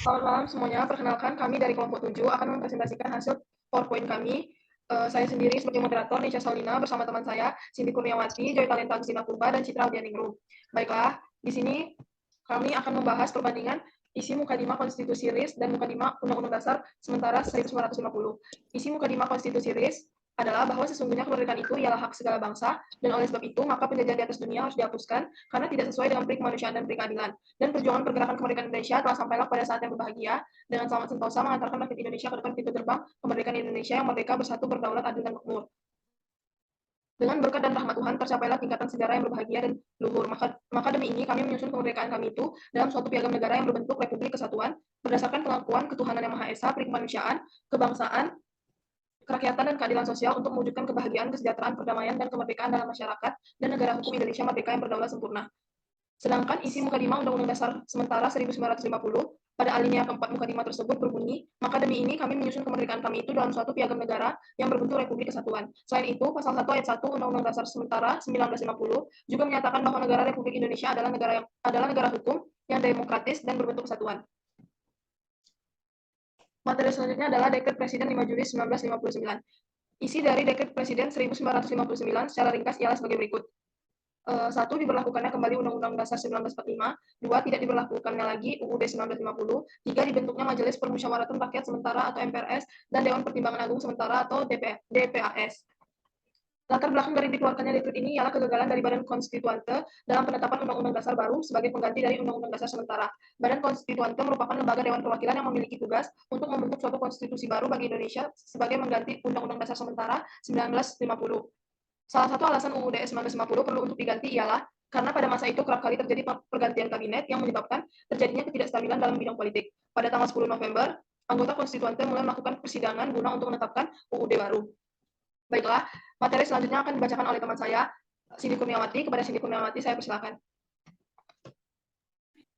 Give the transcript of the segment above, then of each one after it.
Selamat malam semuanya, perkenalkan kami dari kelompok 7 akan mempresentasikan hasil PowerPoint kami. Saya sendiri sebagai moderator, Nisha Saulina, bersama teman saya, Cindy Kurniawati, Joy Talenta Agustina Purba, dan Citra Audianingrum. Baiklah, di sini kami akan membahas perbandingan isi Mukadimah Konstitusi RIS dan Mukadimah Undang-Undang Dasar sementara 1950. Isi Mukadimah Konstitusi RIS adalah bahwa sesungguhnya kemerdekaan itu ialah hak segala bangsa, dan oleh sebab itu maka penjajahan di atas dunia harus dihapuskan karena tidak sesuai dengan peri kemanusiaan dan peri keadilan. Dan perjuangan pergerakan kemerdekaan Indonesia telah sampailah pada saat yang berbahagia dengan selamat sentosa mengantarkan rakyat Indonesia ke depan pintu gerbang kemerdekaan Indonesia yang merdeka, bersatu, berdaulat, adil, dan makmur. Dengan berkat dan rahmat Tuhan tercapailah tingkatan sejarah yang berbahagia dan luhur. Maka demi ini kami menyusun kemerdekaan kami itu dalam suatu piagam negara yang berbentuk Republik Kesatuan berdasarkan pengakuan ketuhanan yang Maha Esa, peri kemanusiaan, kebangsaan, kerakyatan, dan keadilan sosial untuk mewujudkan kebahagiaan, kesejahteraan, perdamaian, dan kemerdekaan dalam masyarakat dan negara hukum Indonesia merdeka yang berdaulat sempurna. Sedangkan isi Mukadimah Undang-Undang Dasar sementara 1950 pada alinea keempat Mukadimah tersebut berbunyi, maka demi ini kami menyusun kemerdekaan kami itu dalam suatu piagam negara yang berbentuk Republik Kesatuan. Selain itu, pasal 1 ayat 1 Undang-Undang Dasar sementara 1950 juga menyatakan bahwa negara Republik Indonesia adalah negara hukum yang demokratis dan berbentuk kesatuan. Materi selanjutnya adalah Dekret Presiden 5 Juli 1959. Isi dari Dekret Presiden 1959 secara ringkas ialah sebagai berikut. 1. Diberlakukannya kembali Undang-Undang Dasar 1945. 2. Tidak diberlakukannya lagi UUD 1950. 3. Dibentuknya Majelis Permusyawaratan Rakyat Sementara atau MPRS dan Dewan Pertimbangan Agung Sementara atau DPAS. Latar belakang dari dikeluarkannya dekret ini ialah kegagalan dari Badan Konstituante dalam penetapan Undang-Undang Dasar baru sebagai pengganti dari Undang-Undang Dasar sementara. Badan Konstituante merupakan lembaga Dewan Perwakilan yang memiliki tugas untuk membentuk suatu konstitusi baru bagi Indonesia sebagai mengganti Undang-Undang Dasar sementara 1950. Salah satu alasan UUD 1950 perlu untuk diganti ialah karena pada masa itu kerap kali terjadi pergantian kabinet yang menyebabkan terjadinya ketidakstabilan dalam bidang politik. Pada tanggal 10 November, anggota konstituante mulai melakukan persidangan guna untuk menetapkan UUD baru. Baiklah, materi selanjutnya akan dibacakan oleh teman saya, Cindy Kurniawati. Kepada Cindy Kurniawati, saya persilakan.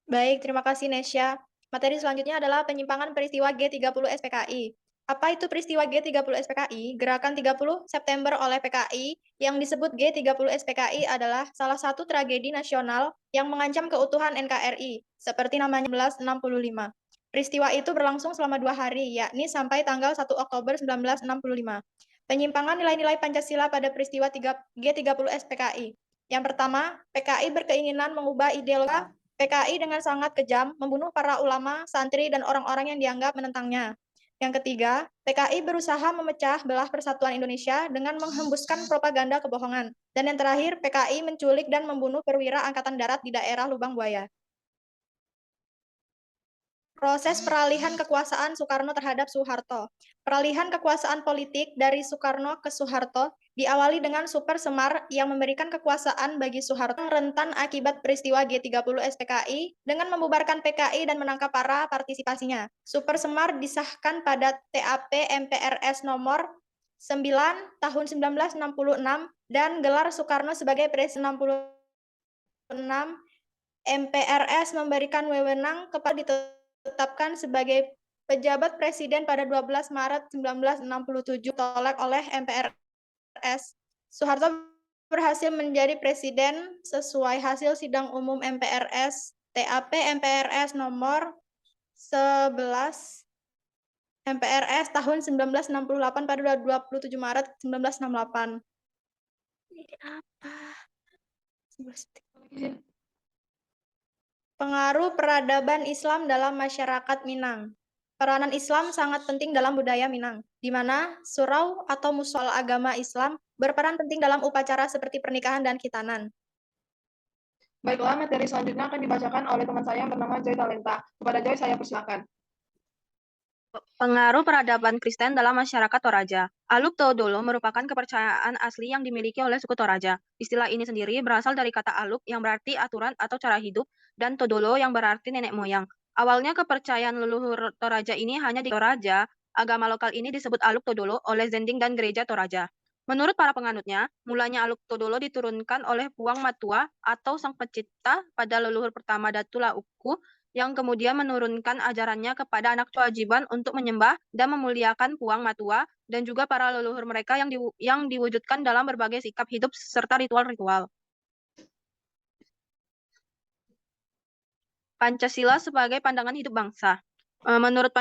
Baik, terima kasih Nesya. Materi selanjutnya adalah penyimpangan peristiwa G30 SPKI. Apa itu peristiwa G30 SPKI? Gerakan 30 September oleh PKI yang disebut G30 SPKI adalah salah satu tragedi nasional yang mengancam keutuhan NKRI, seperti namanya 1965. Peristiwa itu berlangsung selama 2 hari, yakni sampai tanggal 1 Oktober 1965. Penyimpangan nilai-nilai Pancasila pada peristiwa G30 SPKI. Yang pertama, PKI berkeinginan mengubah ideologi PKI dengan sangat kejam membunuh para ulama, santri, dan orang-orang yang dianggap menentangnya. Yang ketiga, PKI berusaha memecah belah persatuan Indonesia dengan menghembuskan propaganda kebohongan. Dan yang terakhir, PKI menculik dan membunuh perwira Angkatan Darat di daerah Lubang Buaya. Proses peralihan kekuasaan Soekarno terhadap Soeharto. Peralihan kekuasaan politik dari Soekarno ke Soeharto diawali dengan Super Semar yang memberikan kekuasaan bagi Soeharto rentan akibat peristiwa G30 SPKI dengan membubarkan PKI dan menangkap para partisipasinya. Super Semar disahkan pada TAP MPRS nomor 9 tahun 1966 dan gelar Soekarno sebagai Presiden 66. MPRS memberikan wewenang kepada ditetapkan sebagai pejabat presiden pada 12 Maret 1967 tolak oleh MPRS. Soeharto berhasil menjadi presiden sesuai hasil sidang umum MPRS TAP MPRS nomor 11 MPRS tahun 1968 pada 27 Maret 1968. Ini apa? Pengaruh peradaban Islam dalam masyarakat Minang. Peranan Islam sangat penting dalam budaya Minang, di mana surau atau musola agama Islam berperan penting dalam upacara seperti pernikahan dan khitanan. Baiklah, materi selanjutnya akan dibacakan oleh teman saya yang bernama Joy Talenta. Kepada Joy, saya persilakan. Pengaruh peradaban Kristen dalam masyarakat Toraja. Aluk Todolo merupakan kepercayaan asli yang dimiliki oleh suku Toraja. Istilah ini sendiri berasal dari kata aluk yang berarti aturan atau cara hidup dan Todolo yang berarti nenek moyang. Awalnya kepercayaan leluhur Toraja ini hanya di Toraja. Agama lokal ini disebut Aluk Todolo oleh Zending dan Gereja Toraja. Menurut para penganutnya, mulanya Aluk Todolo diturunkan oleh Puang Matua atau Sang Pencipta pada leluhur pertama Datu Lauku yang kemudian menurunkan ajarannya kepada anak kewajiban untuk menyembah dan memuliakan Puang Matua dan juga para leluhur mereka yang diwujudkan dalam berbagai sikap hidup serta ritual-ritual. Pancasila sebagai pandangan hidup bangsa. Menurut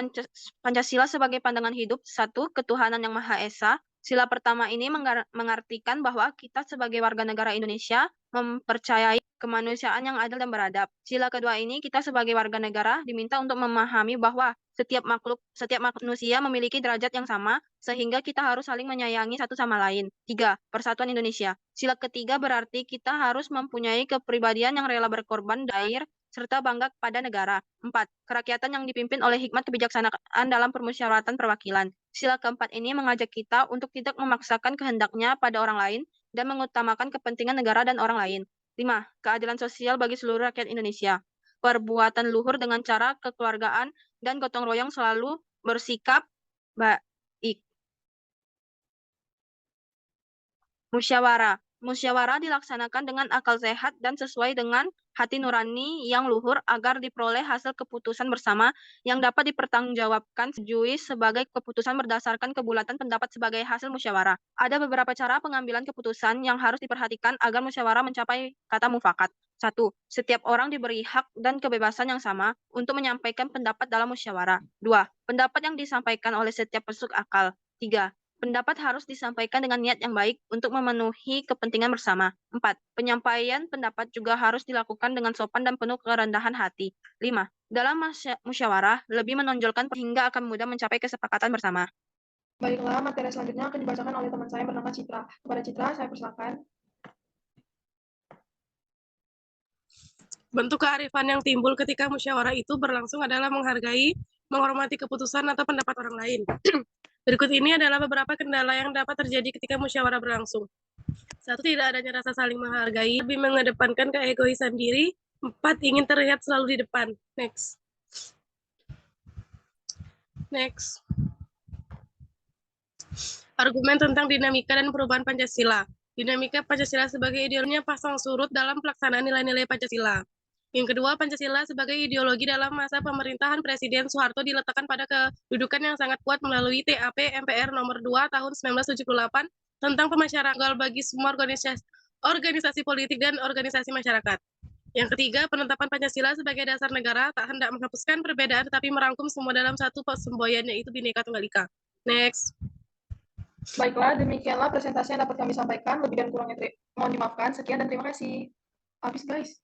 Pancasila sebagai pandangan hidup, satu, ketuhanan yang Maha Esa. Sila pertama ini mengartikan bahwa kita sebagai warga negara Indonesia mempercayai kemanusiaan yang adil dan beradab. Sila kedua ini kita sebagai warga negara diminta untuk memahami bahwa setiap manusia memiliki derajat yang sama, sehingga kita harus saling menyayangi satu sama lain. Tiga, persatuan Indonesia. Sila ketiga berarti kita harus mempunyai kepribadian yang rela berkorban dari serta bangga pada negara. 4. Kerakyatan yang dipimpin oleh hikmat kebijaksanaan dalam permusyawaratan perwakilan. Sila keempat ini mengajak kita untuk tidak memaksakan kehendaknya pada orang lain dan mengutamakan kepentingan negara dan orang lain. 5. Keadilan sosial bagi seluruh rakyat Indonesia. Perbuatan luhur dengan cara kekeluargaan dan gotong royong selalu bersikap baik. Musyawarah. Musyawarah dilaksanakan dengan akal sehat dan sesuai dengan hati nurani yang luhur agar diperoleh hasil keputusan bersama yang dapat dipertanggungjawabkan setujui sebagai keputusan berdasarkan kebulatan pendapat sebagai hasil musyawarah. Ada beberapa cara pengambilan keputusan yang harus diperhatikan agar musyawarah mencapai kata mufakat. 1. Setiap orang diberi hak dan kebebasan yang sama untuk menyampaikan pendapat dalam musyawarah. 2. Pendapat yang disampaikan oleh setiap masuk akal. 3. Pendapat harus disampaikan dengan niat yang baik untuk memenuhi kepentingan bersama. 4. Penyampaian pendapat juga harus dilakukan dengan sopan dan penuh kerendahan hati. 5. Dalam musyawarah, lebih menonjolkan hingga akan mudah mencapai kesepakatan bersama. Baiklah, materi selanjutnya akan dibacakan oleh teman saya bernama Citra. Kepada Citra, saya persilakan. Bentuk kearifan yang timbul ketika musyawarah itu berlangsung adalah menghargai, menghormati keputusan atau pendapat orang lain. Berikut ini adalah beberapa kendala yang dapat terjadi ketika musyawarah berlangsung. 1. Tidak adanya rasa saling menghargai, lebih mengedepankan keegoisan diri. 4. Ingin terlihat selalu di depan. Next. Argumen tentang dinamika dan perubahan Pancasila. Dinamika Pancasila sebagai ideologinya pasang surut dalam pelaksanaan nilai-nilai Pancasila. Yang kedua, Pancasila sebagai ideologi dalam masa pemerintahan Presiden Soeharto diletakkan pada kedudukan yang sangat kuat melalui TAP MPR nomor 2 tahun 1978 tentang pemasyarakatan bagi semua organisasi politik dan organisasi masyarakat. Yang ketiga, penetapan Pancasila sebagai dasar negara tak hendak menghapuskan perbedaan tetapi merangkum semua dalam satu semboyan, yaitu Bhinneka Tunggal Ika. Next. Baiklah, demikianlah presentasi yang dapat kami sampaikan. Lebih dan kurangnya mohon dimaafkan. Sekian dan terima kasih. Habis, guys.